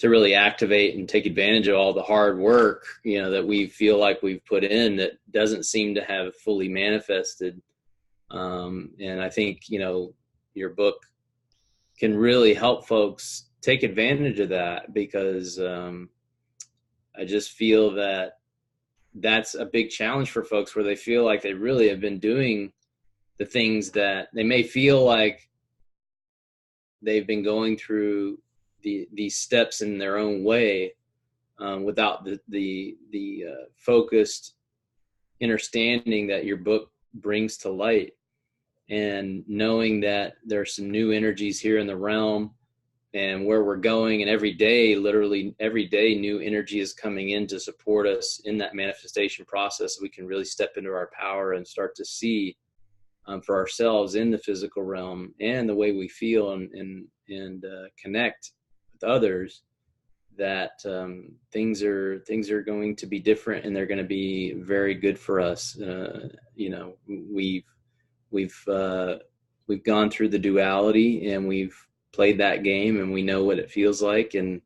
really activate and take advantage of all the hard work, that we feel like we've put in that doesn't seem to have fully manifested. And I think, your book can really help folks take advantage of that, because I just feel that that's a big challenge for folks, where they feel like they really have been doing the things that they may feel like they've been going through these steps in their own way, without the focused understanding that your book brings to light, and knowing that there's some new energies here in the realm and where we're going. And literally every day, new energy is coming in to support us in that manifestation process. So we can really step into our power and start to see for ourselves in the physical realm, and the way we feel and connect with others, that things are going to be different, and they're going to be very good for us. We've gone through the duality, and we've played that game, and we know what it feels like, and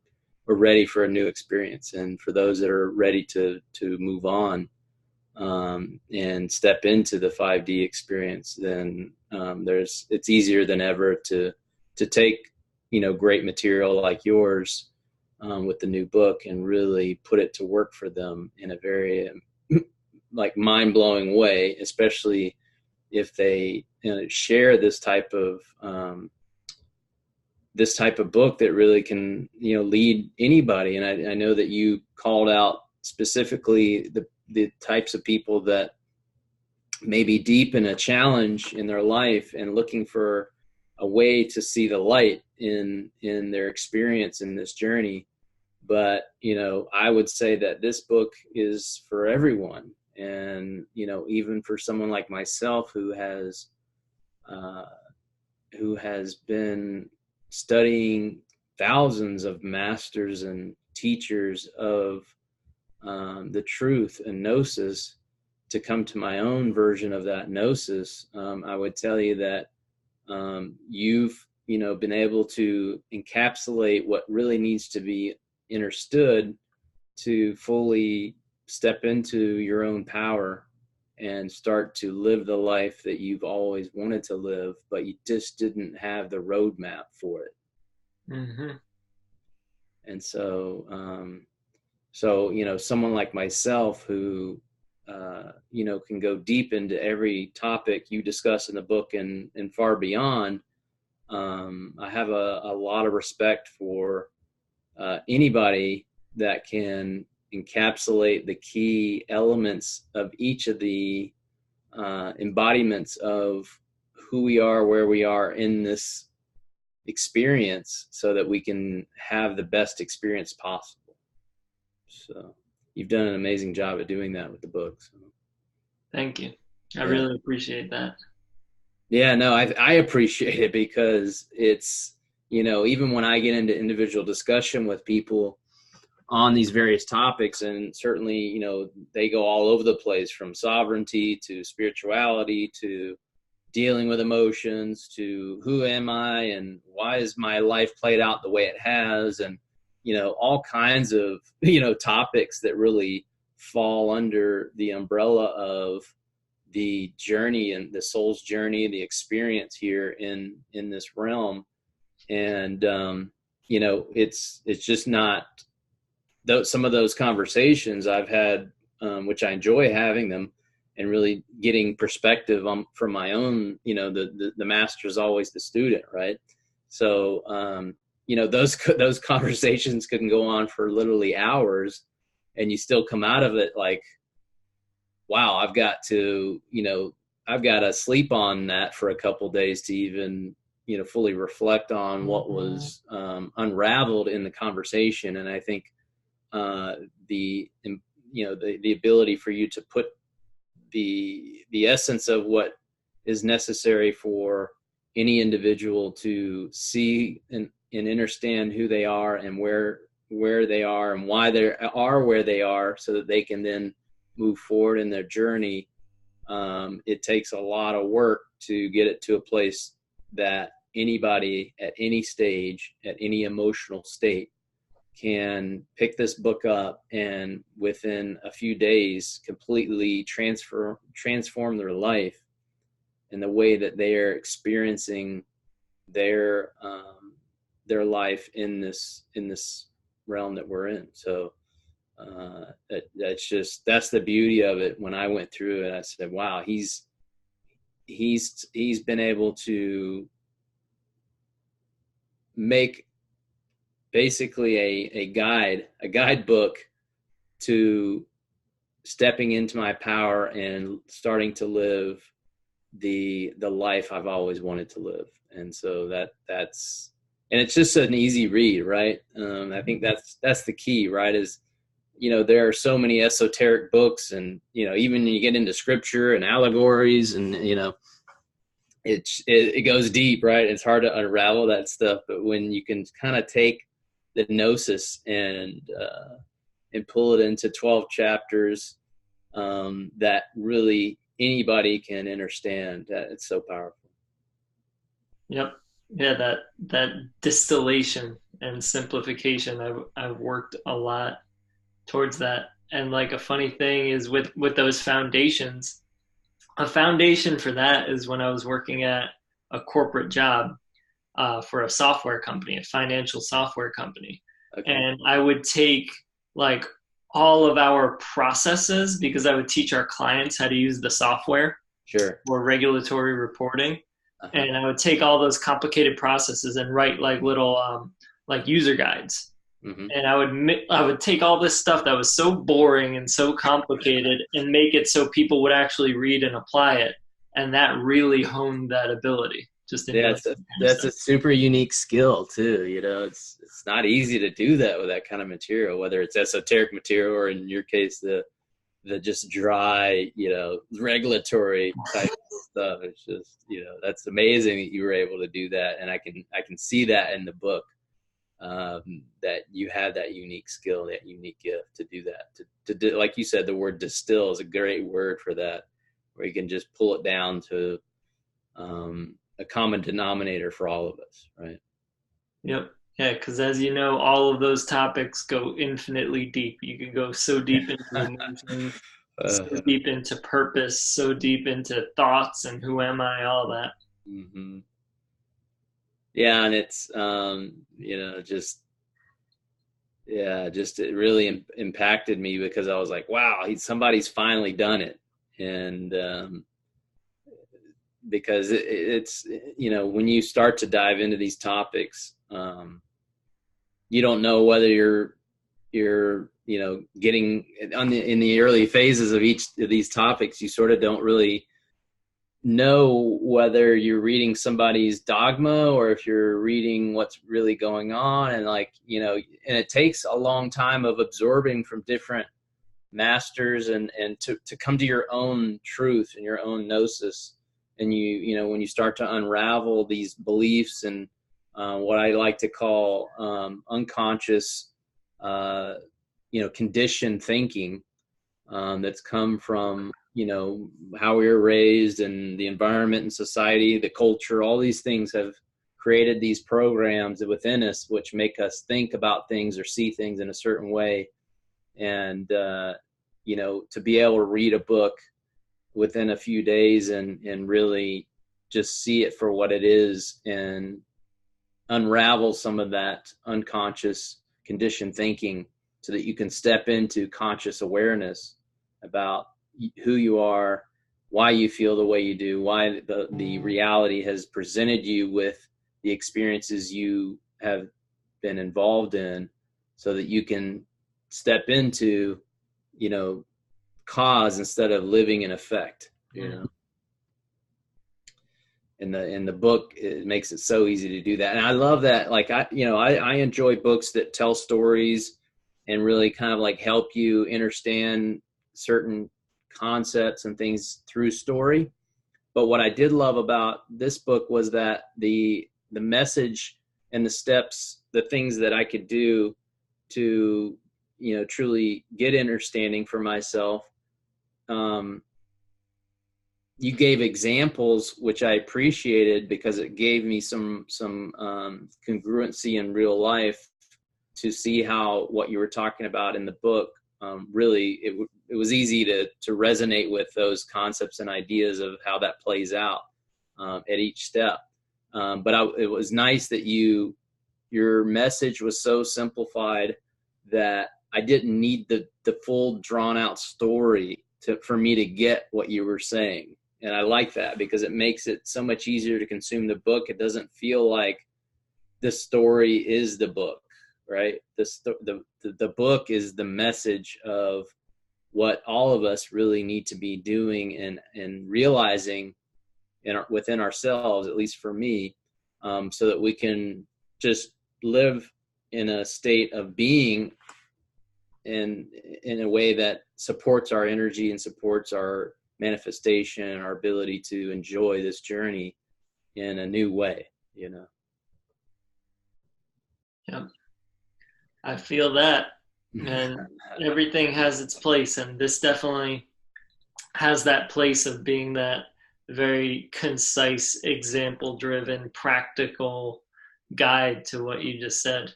we're ready for a new experience. And for those that are ready to move on and step into the 5D experience, then it's easier than ever to take great material like yours with the new book and really put it to work for them in a very like mind-blowing way, especially if they share this type of book that really can lead anybody. And I know that you called out specifically the types of people that may be deep in a challenge in their life and looking for a way to see the light in their experience in this journey. But I would say that this book is for everyone. And even for someone like myself who has been studying thousands of masters and teachers of the truth and gnosis to come to my own version of that gnosis, I would tell you that you've been able to encapsulate what really needs to be understood to fully step into your own power and start to live the life that you've always wanted to live, but you just didn't have the roadmap for it. Mm-hmm. And so, someone like myself who, can go deep into every topic you discuss in the book and far beyond, I have a lot of respect for anybody that can encapsulate the key elements of each of the embodiments of who we are, where we are in this experience, so that we can have the best experience possible. So you've done an amazing job at doing that with the book. So. Thank you. I really appreciate that. Yeah, no, I appreciate it, because it's, even when I get into individual discussion with people on these various topics, and certainly, they go all over the place, from sovereignty to spirituality to dealing with emotions to who am I and why is my life played out the way it has, and all kinds of topics that really fall under the umbrella of the journey and the soul's journey, the experience here in this realm. And it's just not some of those conversations I've had, which I enjoy having them, and really getting perspective from my own, the master is always the student, right? So, those conversations can go on for literally hours, and you still come out of it like, wow, I've got to sleep on that for a couple of days to even, fully reflect on what was unraveled in the conversation. And I think the ability for you to put the essence of what is necessary for any individual to see and understand who they are and where they are and why they are where they are, so that they can then move forward in their journey. It takes a lot of work to get it to a place that anybody at any stage, at any emotional state, can pick this book up and within a few days completely transform their life and the way that they are experiencing their life in this realm that we're in. So that's the beauty of it. When I went through it, I said, wow, he's been able to make basically a guidebook to stepping into my power and starting to live the life I've always wanted to live. And so that's and it's just an easy read, right? I think that's the key, right? Is, there are so many esoteric books, and even when you get into scripture and allegories, and it goes deep, right? It's hard to unravel that stuff, but when you can kind of take the gnosis and pull it into 12 chapters that really anybody can understand, that it's so powerful. Yep. Yeah, that distillation and simplification, I've worked a lot towards that. And like a funny thing is with those foundations, a foundation for that is when I was working at a corporate job for a software company, a financial software company. Okay. And I would take like all of our processes, because I would teach our clients how to use the software for regulatory reporting. Uh-huh. And I would take all those complicated processes and write like little like user guides. Mm-hmm. And I would take all this stuff that was so boring and so complicated and make it so people would actually read and apply it. And that really honed that ability. That's a super unique skill too. It's not easy to do that with that kind of material, whether it's esoteric material or in your case, the just dry, regulatory type stuff. It's just, that's amazing that you were able to do that. And I can see that in the book, that you have that unique skill, that unique gift to do that, to do, like you said, the word distill is a great word for that, where you can just pull it down to, a common denominator for all of us, right? Yep. Yeah, because as you know, all of those topics go infinitely deep. You can go so deep into emotion, so deep into purpose, so deep into thoughts and who am I, all that. Mm-hmm. Yeah, and it's it really impacted me, because I was like, wow, somebody's finally done it. And because it's when you start to dive into these topics, you don't know whether you're getting in the early phases of each of these topics. You sort of don't really know whether you're reading somebody's dogma or if you're reading what's really going on. And and it takes a long time of absorbing from different masters and to come to your own truth and your own gnosis. And when you start to unravel these beliefs and what I like to call unconscious, conditioned thinking that's come from, how we were raised and the environment and society, the culture, all these things have created these programs within us which make us think about things or see things in a certain way. And, to be able to read a book within a few days and really just see it for what it is and unravel some of that unconscious conditioned thinking so that you can step into conscious awareness about who you are, why you feel the way you do, why the reality has presented you with the experiences you have been involved in, so that you can step into, cause instead of living in effect, In the book, it makes it so easy to do that. And I love that. Like, I enjoy books that tell stories and really kind of like help you understand certain concepts and things through story. But what I did love about this book was that the message and the steps, the things that I could do to, truly get understanding for myself. You gave examples, which I appreciated, because it gave me some congruency in real life to see how what you were talking about in the book, really, it was easy to resonate with those concepts and ideas of how that plays out at each step. But it was nice that your message was so simplified that I didn't need the full drawn out story for me to get what you were saying. And I like that because it makes it so much easier to consume the book. It doesn't feel like the story is the book, right? The book is the message of what all of us really need to be doing and realizing within ourselves, at least for me, so that we can just live in a state of being in a way that supports our energy and supports our manifestation and our ability to enjoy this journey in a new way, Yeah, I feel that, and everything has its place, and this definitely has that place of being that very concise, example-driven, practical guide to what you just said.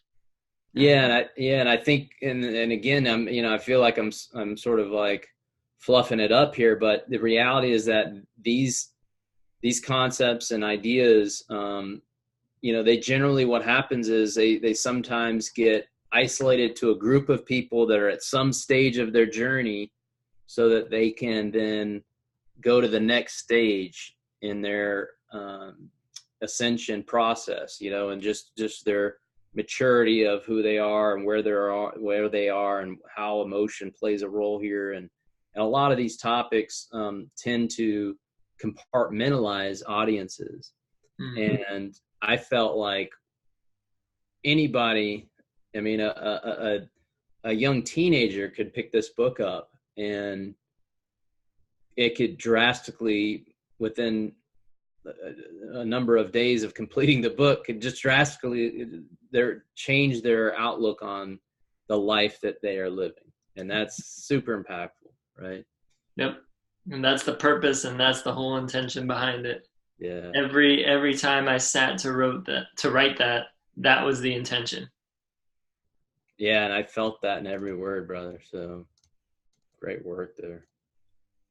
And I think, and again, I feel like I'm sort of like fluffing it up here, but the reality is that these concepts and ideas, they generally, what happens is they sometimes get isolated to a group of people that are at some stage of their journey, so that they can then go to the next stage in their ascension process, and just their maturity of who they are and where they are and how emotion plays a role here. And a lot of these topics tend to compartmentalize audiences. Mm-hmm. And I felt like anybody, a young teenager could pick this book up, and it could drastically, within a number of days of completing the book, could just drastically change their outlook on the life that they are living. And that's super impactful, right? Yep. And that's the purpose, and that's the whole intention behind it. Yeah. Every time I sat to write that was the intention. Yeah, and I felt that in every word, brother. So great work there.